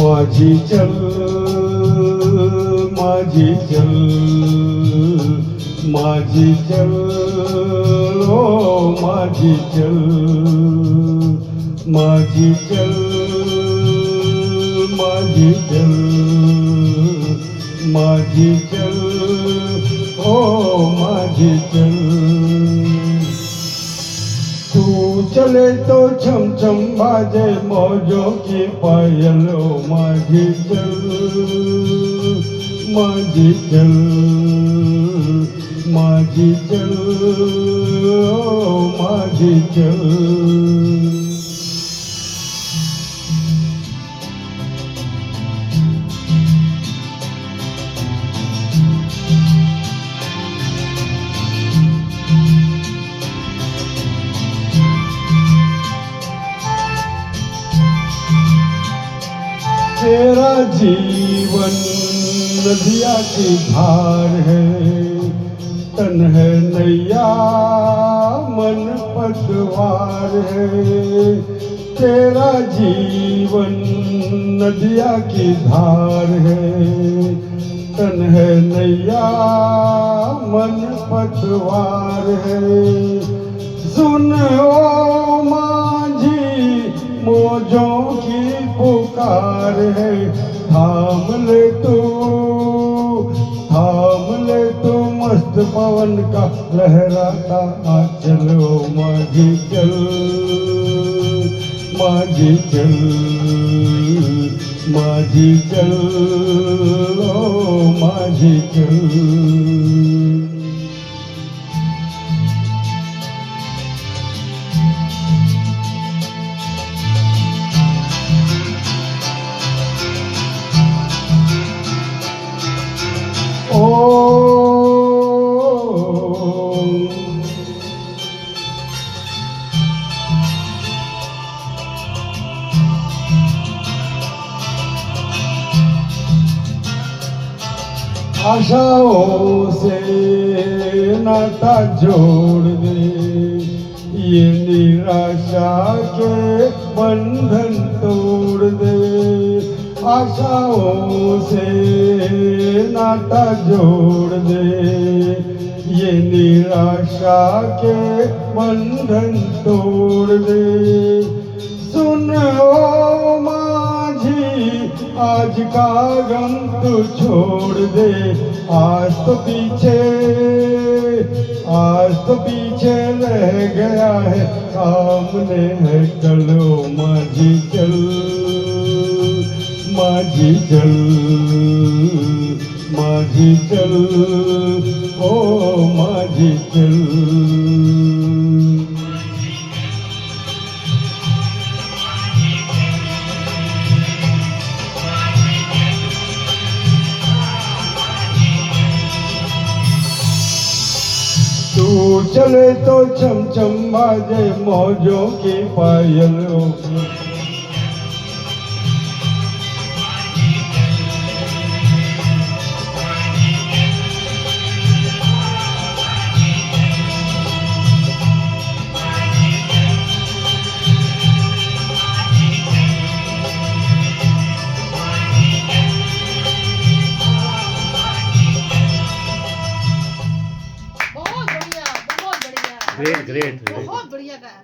माझी चल माझी चल माझी चल ओ माझी चल माझी चल माझी चल माझी चल ओ माझी चल तू चले तो छम छम बाजे मौजों की पायल ओ माझी चल माझी चल माझी चल ओ माझी चल तेरा जीवन नदिया की धार है, तन है नैया मन पतवार है। तेरा जीवन नदिया की धार है, तन है नैया मन पतवार है। सुन ओ माझी मौजों की पुकार है, थाम ले तू मस्त पवन का लहराता आंचल ओ माझी चल माझी चल माझी चल ओ माझी चल। आशाओं से नाता जोड़ दे, ये निराशा के बंधन तोड़ दे। आशाओं से नाता जोड़ दे, ये निराशा के बंधन तोड़ दे। सुन ओ माझी आज का गम तू छोड़ दे, आज तो पीछे रह गया है, सामने है चलो माझी चल माझी चल माझी चल ओ माझी चल। तू चले तो छम छम बाजे मौजों की पायल ओ बहुत बढ़िया, बहुत बढ़िया, ग्रेट ग्रेट बहुत बढ़िया गाया।